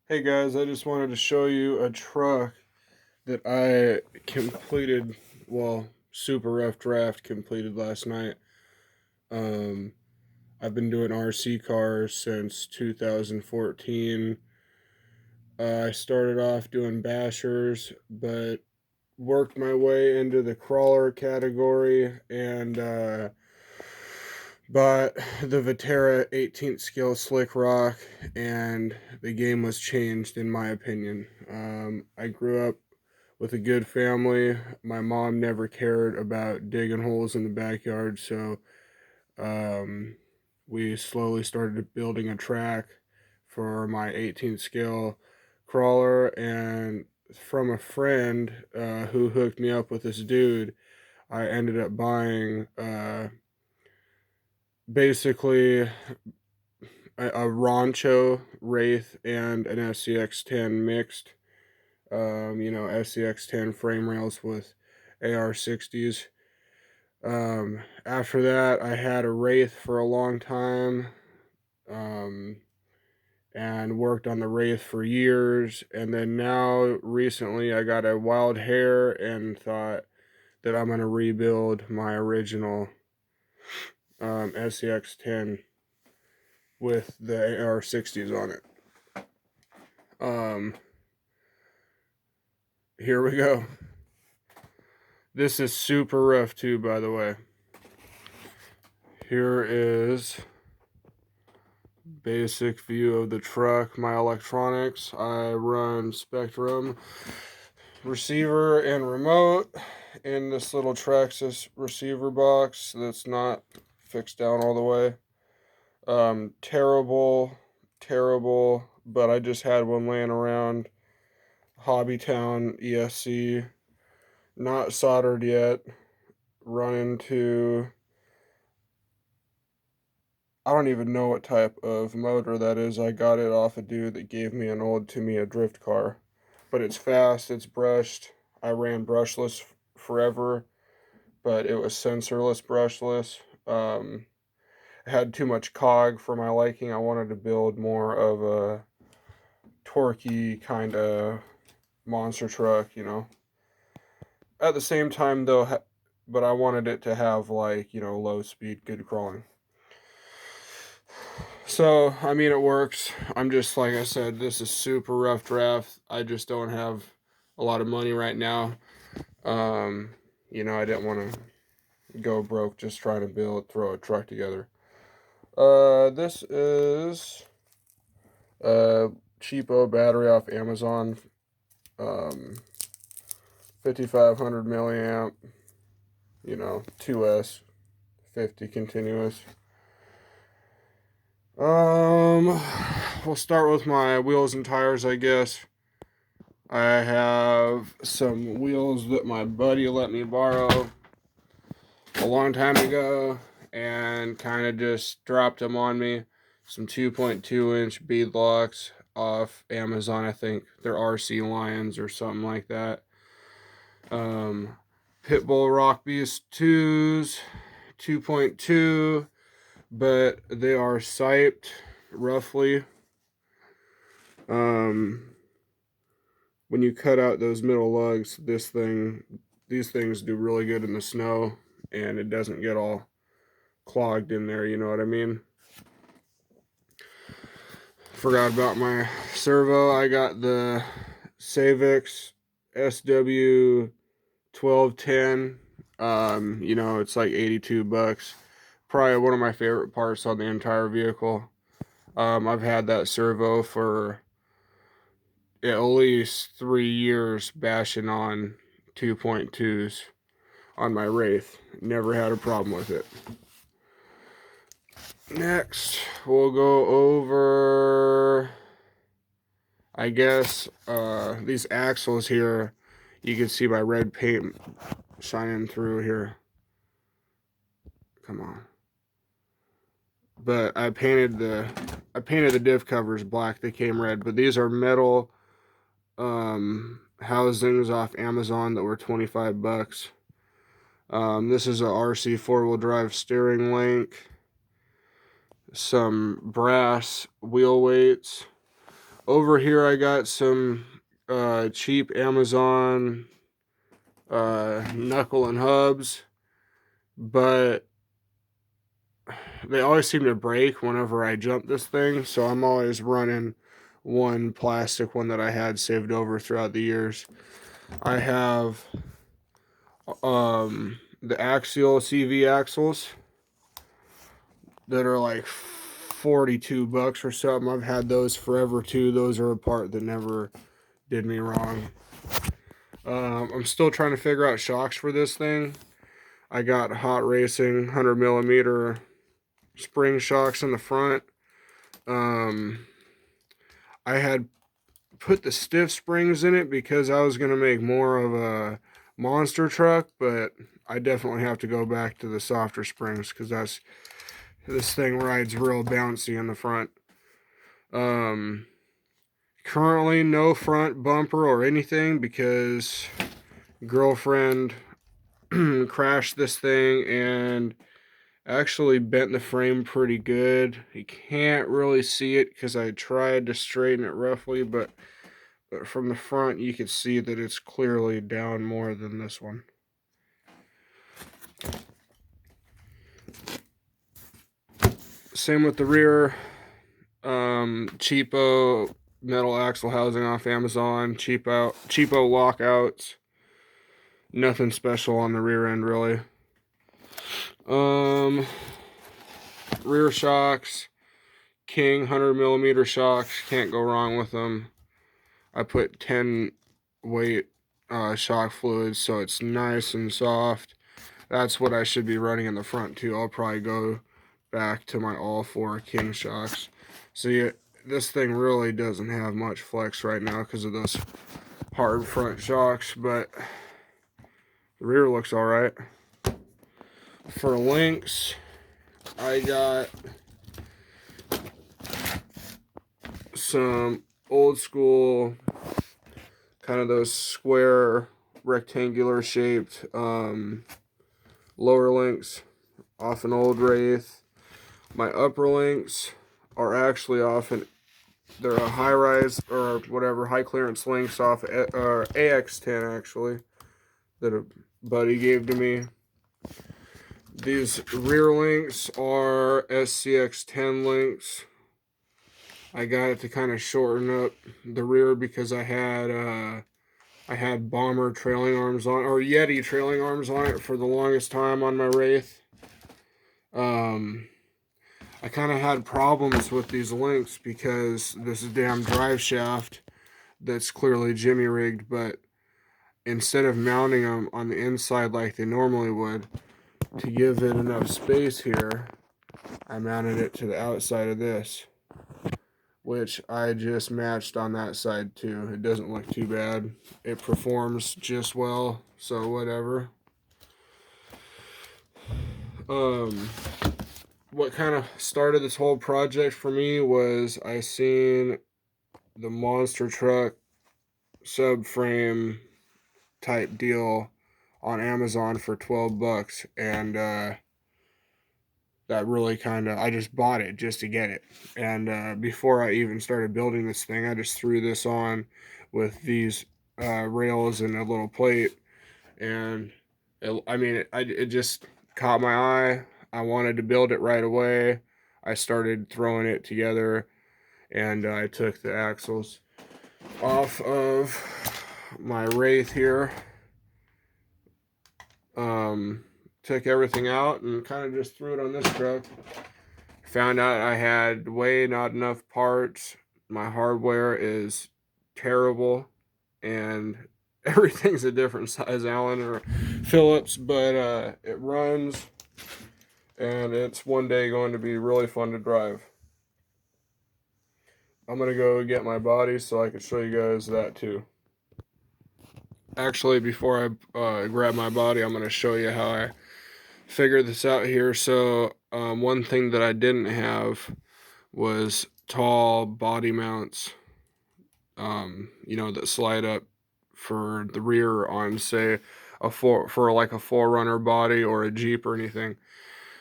Hey guys, I just wanted to show you a truck that I completed, well, super rough draft completed last night. Um, I've been doing RC cars since 2014. I started off doing bashers, but worked my way into the crawler category and bought the Vitera 18th scale Slick Rock, and the game was changed in my opinion. I grew up with a good family. My mom never cared about digging holes in the backyard, so um, we slowly started building a track for my 18th scale crawler. And from a friend who hooked me up with this dude, I ended up buying basically a Rancho Wraith and an scx10 mixed. SCX10 frame rails with AR60s. After that, I had a Wraith for a long time, um, and worked on the Wraith for years. And then now, recently, I got a Wild Hare and thought that I'm going to rebuild my original SCX10 with the AR60s on it. Um, Here we go. This is super rough, too, by the way. Here is basic view of the truck. My electronics, I run Spectrum receiver and remote in this little Traxxas receiver box that's not fixed down all the way. Terrible, but I just had one laying around. Hobbytown ESC, not soldered yet. Run into, I don't even know what type of motor that is. I got it off a dude that gave me an old Tamiya drift car. But it's fast, it's brushed. I ran brushless forever, but it was sensorless brushless. It had too much cog for my liking. I wanted to build more of a torquey kind of monster truck. At the same time, though, but I wanted it to have, like, low speed, good crawling. So, I mean, it works. I'm just, like I said, this is super rough draft. I just don't have a lot of money right now. I didn't want to go broke just trying to throw a truck together. This is a cheapo battery off Amazon. 5500 milliamp, 2S, 50 continuous. We'll start with my wheels and tires, I guess. I have some wheels that my buddy let me borrow a long time ago and kind of just dropped them on me. Some 2.2-inch beadlocks off Amazon. I think they're RC Lions or something like that. Pitbull Rock Beast 2s, 2.2, but they are siped roughly. When you cut out those middle lugs, these things do really good in the snow, and it doesn't get all clogged in there, you know what I mean? Forgot about my servo. I got the Savix SW1210. It's like $82. Probably one of my favorite parts on the entire vehicle. I've had that servo for at least 3 years bashing on 2.2s on my Wraith. Never had a problem with it. Next, we'll go over, I guess, these axles here. You can see my red paint shining through here. Come on. But I painted the diff covers black. They came red, but these are metal housings off Amazon that were $25. This is a RC four-wheel drive steering link. Some brass wheel weights. Over here I got some cheap Amazon knuckle and hubs, but they always seem to break whenever I jump this thing, so I'm always running one plastic one that I had saved over throughout the years. I have the axial CV axles that are like $42 or something. I've had those forever too. Those are a part that never did me wrong. I'm still trying to figure out shocks for this thing. I got Hot Racing 100mm spring shocks in the front. I had put the stiff springs in it because I was going to make more of a monster truck, but I definitely have to go back to the softer springs because this thing rides real bouncy in the front. Currently no front bumper or anything because girlfriend crashed this thing and actually bent the frame pretty good. You can't really see it because I tried to straighten it roughly, but from the front you can see that it's clearly down more than this one. Same with the rear. Cheapo metal axle housing off Amazon. Cheapo lockouts. Nothing special on the rear end really. Rear shocks. King 100mm shocks. Can't go wrong with them. I put 10 weight shock fluids so it's nice and soft. That's what I should be running in the front too. I'll probably go back to my all 4 King shocks. So yeah, this thing really doesn't have much flex right now because of those hard front shocks, but the rear looks alright. For links, I got some old school, kind of those square, rectangular shaped lower links off an old Wraith. My upper links are actually off they're a high rise or whatever, high clearance links off AX10 actually, that a buddy gave to me. These rear links are scx10 links. I got it to kind of shorten up the rear because I had Bomber trailing arms on, or Yeti trailing arms on it for the longest time on my Wraith. I kind of had problems with these links because this damn drive shaft that's clearly Jimmy rigged, but instead of mounting them on the inside like they normally would, to give it enough space here, I mounted it to the outside of this, which I just matched on that side too. It doesn't look too bad. It performs just well, so whatever. What kind of started this whole project for me was I seen the monster truck subframe type deal on Amazon for $12, and that really I just bought it just to get it. And before I even started building this thing, I just threw this on with these rails and a little plate, and it just caught my eye. I wanted to build it right away. I started throwing it together, and I took the axles off of my Wraith here. Took everything out and kind of just threw it on this truck. Found out I had not enough parts. My hardware is terrible, and everything's a different size Allen or Phillips, but it runs, and it's one day going to be really fun to drive. I'm gonna go get my body so I can show you guys that too. Actually, before I grab my body, I'm gonna show you how I figured this out here. So one thing that I didn't have was tall body mounts, that slide up for the rear on, say, for like a 4Runner body or a Jeep or anything.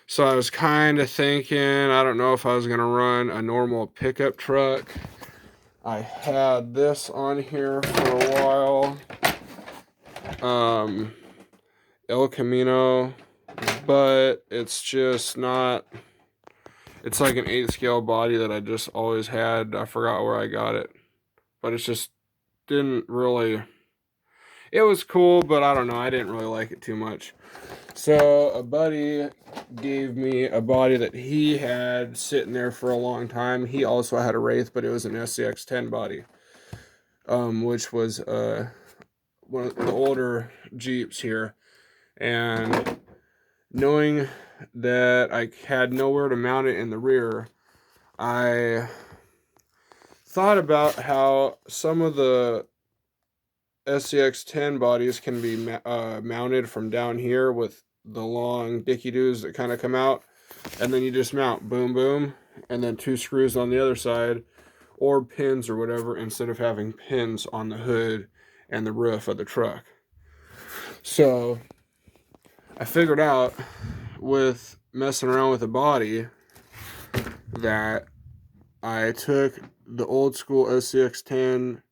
So I was kind of thinking, I don't know if I was going to run a normal pickup truck I had this on here for a while. El Camino, but it's just not, it's like an 8 scale body that I just always had. I forgot where I got it, but it just didn't really, it was cool, but I don't know, I didn't really like it too much. So a buddy gave me a body that he had sitting there for a long time. He also had a Wraith, but it was an scx10 body, which was one of the older Jeeps here. And knowing that I had nowhere to mount it in the rear, I thought about how some of the scx10 bodies can be mounted from down here with the long dicky-doos that kind of come out, and then you just mount boom boom and then 2 screws on the other side, or pins or whatever, instead of having pins on the hood and the roof of the truck. So I figured out, with messing around with the body, that I took the old school scx10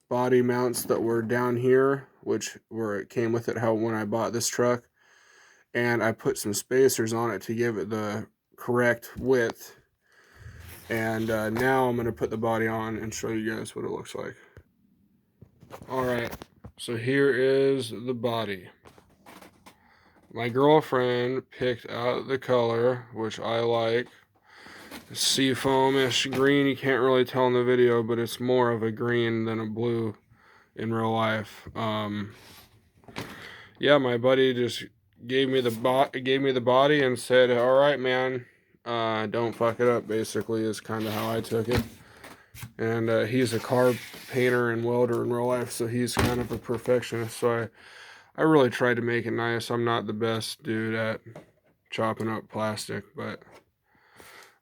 body mounts that were down here, which were, it came with it how when I bought this truck, and I put some spacers on it to give it the correct width. And now I'm going to put the body on and show you guys what it looks like. Alright, so here is the body. My girlfriend picked out the color, which I like. Seafoamish green. You can't really tell in the video, but it's more of a green than a blue in real life. Yeah, my buddy just gave me the body and said, "All right, man, don't fuck it up." Basically, is kind of how I took it. And he's a car painter and welder in real life, so he's kind of a perfectionist. So I really tried to make it nice. I'm not the best dude at chopping up plastic, but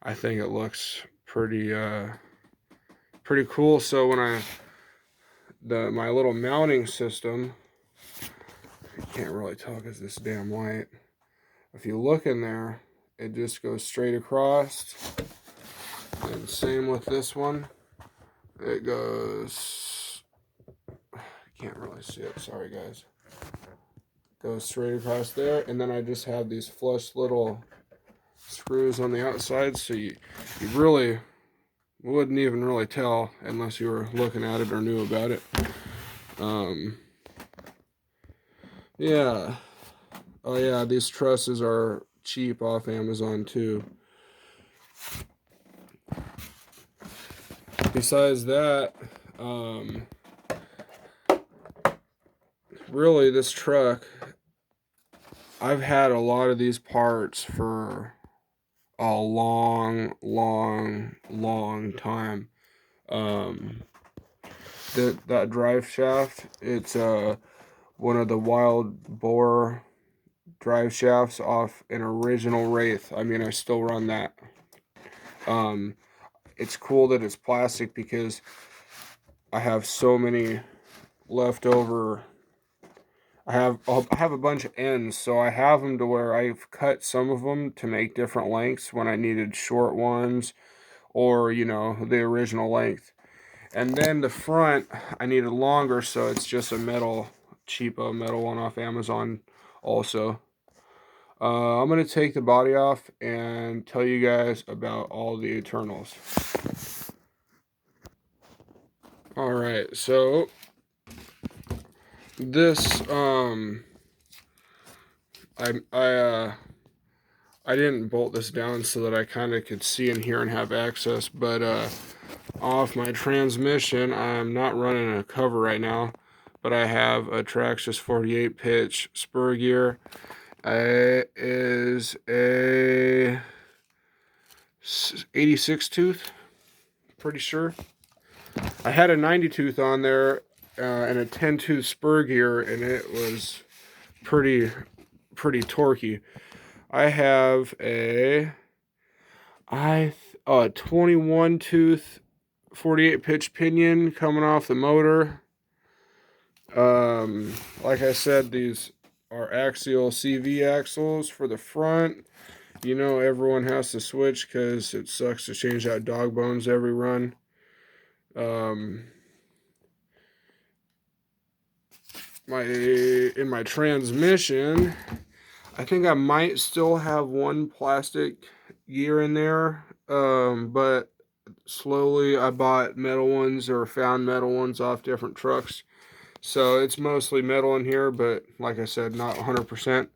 I think it looks pretty cool. So when my little mounting system, you can't really tell because this damn light. If you look in there, it just goes straight across. And same with this one. It goes, can't really see it, sorry guys. Goes straight across there, and then I just have these flush little screws on the outside, so you really wouldn't even really tell unless you were looking at it or knew about it. Yeah. Oh yeah, these trusses are cheap off Amazon too. Besides that, really this truck, I've had a lot of these parts for a long time. That drive shaft, it's one of the wild boar drive shafts off an original Wraith. I mean, I still run that. It's cool that it's plastic because I have so many leftover. I have a bunch of ends, so I have them to where I've cut some of them to make different lengths when I needed short ones, or you know, the original length. And then the front I needed longer, so it's just a metal, cheapo metal one off Amazon also. I'm going to take the body off and tell you guys about all the Eternals. Alright, so this, I didn't bolt this down so that I kind of could see in here and have access, but off my transmission, I'm not running a cover right now, but I have a Traxxas 48 pitch spur gear. It is a 86 tooth, pretty sure. I had a 90 tooth on there and a 10 tooth spur gear, and it was pretty torquey. I have a 21 tooth 48 pitch pinion coming off the motor. Like I said, these are axial CV axles for the front. You know, everyone has to switch because it sucks to change out dog bones every run. Um, in my transmission, I think I might still have one plastic gear in there, but slowly I bought metal ones or found metal ones off different trucks. So it's mostly metal in here, but like I said, not 100%.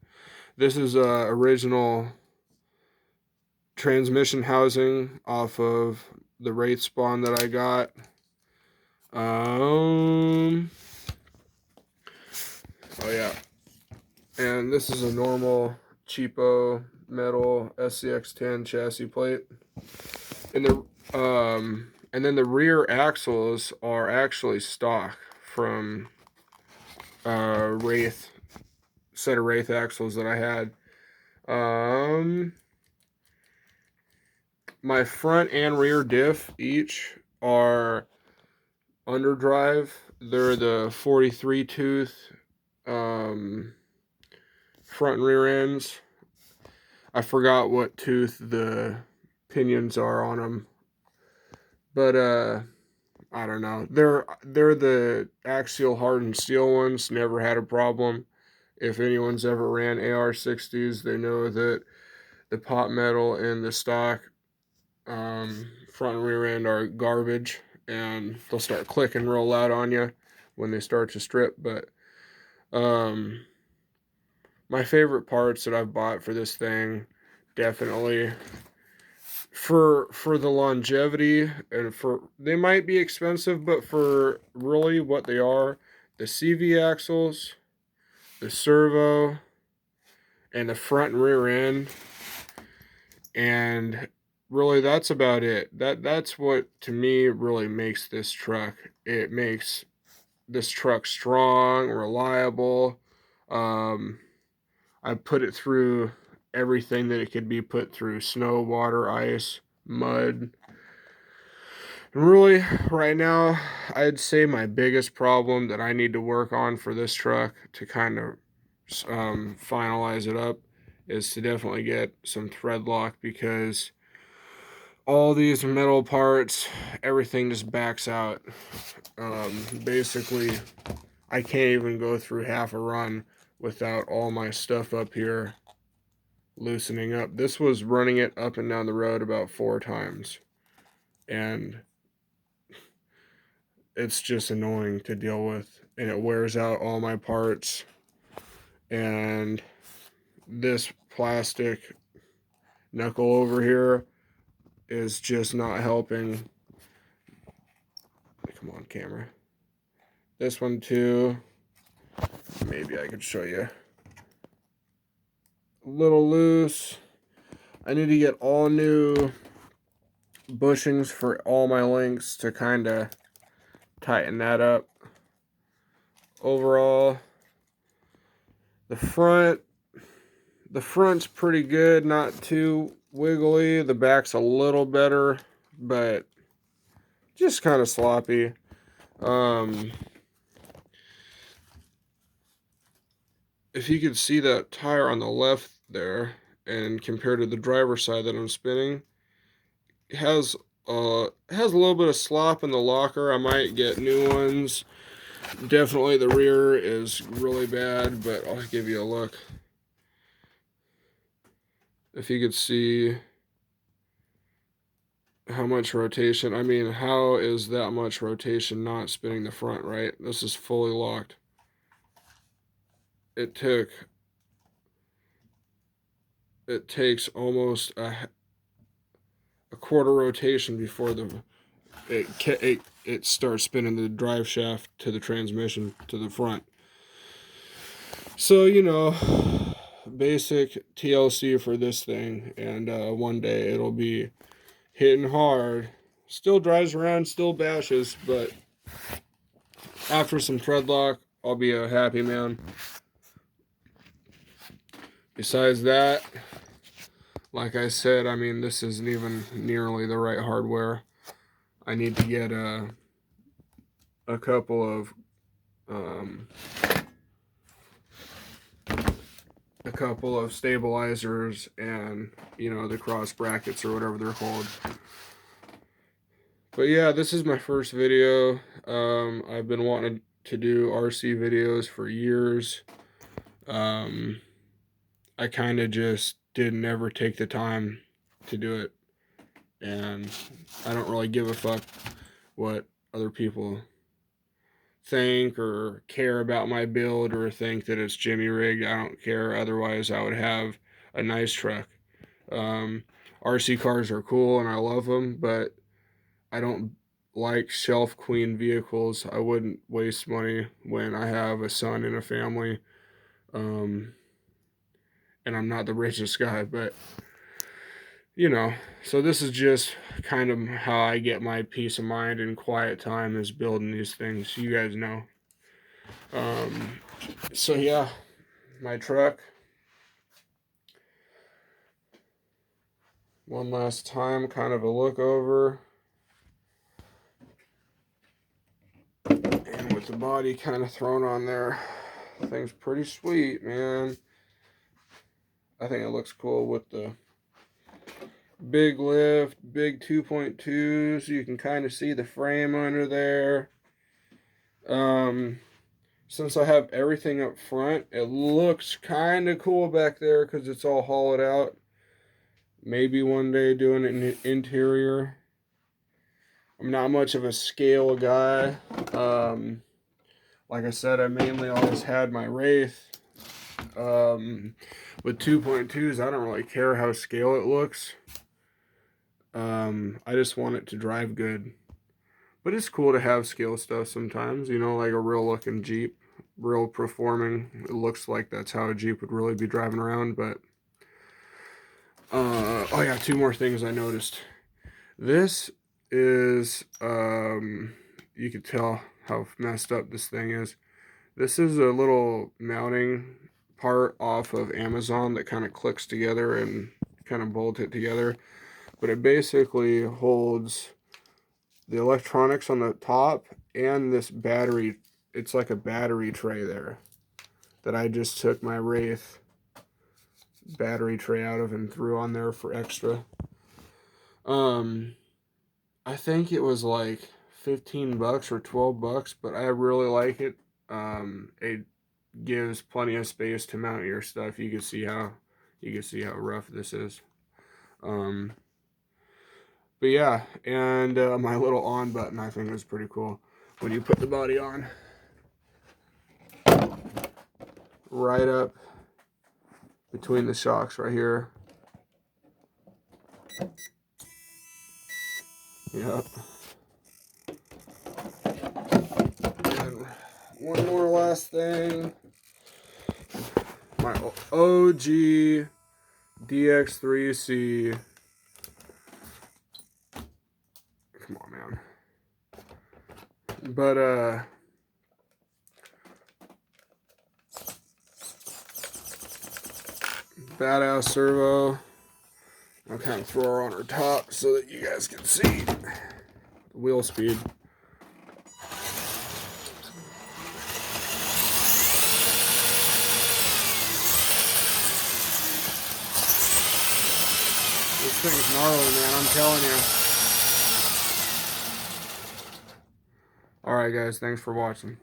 This is original transmission housing off of the Wraith spawn that I got. Oh yeah, and this is a normal cheapo metal scx10 chassis plate, and then the rear axles are actually stock from Wraith, set of Wraith axles that I had. My front and rear diff each are underdrive. They're the 43 tooth front and rear ends. I forgot what tooth the pinions are on them, but I don't know. They're the axial hardened steel ones. Never had a problem. If anyone's ever ran AR-60s, they know that the pot metal and the stock front and rear end are garbage, and they'll start clicking real loud on you when they start to strip. But my favorite parts that I've bought for this thing, definitely for the longevity, and for, they might be expensive, but for really what they are, the CV axles, the servo, and the front and rear end, and really that's about it. That's what to me really makes this truck. It makes this truck strong, reliable. I put it through everything that it could be put through: snow, water, ice, mud. And really, right now, I'd say my biggest problem that I need to work on for this truck to kind of finalize it up is to definitely get some thread lock, because all these metal parts, everything just backs out. Basically, I can't even go through half a run without all my stuff up here loosening up. This was running it up and down the road about 4 times, and it's just annoying to deal with, and it wears out all my parts. And this plastic knuckle over here is just not helping. Come on, camera. This one too, maybe I could show you. A little loose. I need to get all new bushings for all my links to kind of tighten that up. Overall, the front's pretty good, not too wiggly. The back's a little better, but just kind of sloppy. If you could see that tire on the left there, and compared to the driver's side that I'm spinning, it has a little bit of slop in the locker. I might get new ones. Definitely the rear is really bad, but I'll give you a look. If you could see how much rotation, I mean, how is that much rotation not spinning the front, right? This is fully locked. It takes almost a quarter rotation before it starts spinning the drive shaft to the transmission to the front. So, you know, basic TLC for this thing, and one day it'll be hitting hard. Still drives around, still bashes, but after some thread lock, I'll be a happy man. Besides that, like I said, I mean, this isn't even nearly the right hardware. I need to get a couple of stabilizers, and, you know, the cross brackets or whatever they're called. But yeah, this is my first video. I've been wanting to do RC videos for years. I kind of just didn't ever take the time to do it. And I don't really give a fuck what other people think or care about my build or think that it's Jimmy rigged. I don't care. Otherwise, I would have a nice truck. RC cars are cool and I love them, but I don't like shelf queen vehicles. I wouldn't waste money when I have a son and a family. Um, and I'm not the richest guy, but you know, so this is just kind of how I get my peace of mind and quiet time is building these things. You guys know. So yeah, my truck. One last time, kind of a look over. And with the body kind of thrown on there, thing's pretty sweet, man. I think it looks cool with the big lift, big 2.2s. You can kind of see the frame under there. Since I have everything up front, it looks kind of cool back there because it's all hollowed out. Maybe one day doing an interior. I'm not much of a scale guy. Like I said, I mainly always had my Wraith. With 2.2s, I don't really care how scale it looks. I just want it to drive good. But it's cool to have scale stuff sometimes, you know, like a real looking Jeep, real performing. It looks like that's how a Jeep would really be driving around, but oh yeah, two more things I noticed. This is you could tell how messed up this thing is. This is a little mounting part off of Amazon that kind of clicks together and kind of bolt it together, but it basically holds the electronics on the top and this battery. It's like a battery tray there that I just took my Wraith battery tray out of and threw on there for extra. I think it was like 15 bucks or 12 bucks, but I really like it. It gives plenty of space to mount your stuff. You can see how rough this is. But yeah, and my little on button I think is pretty cool. When you put the body on, right up between the shocks right here. Yep. And one more last thing. My OG DX3C. Come on, man. But badass servo. I'll kind of throw her on her top so that you guys can see the wheel speed. This thing's gnarly, man, I'm telling you. Alright guys, thanks for watching.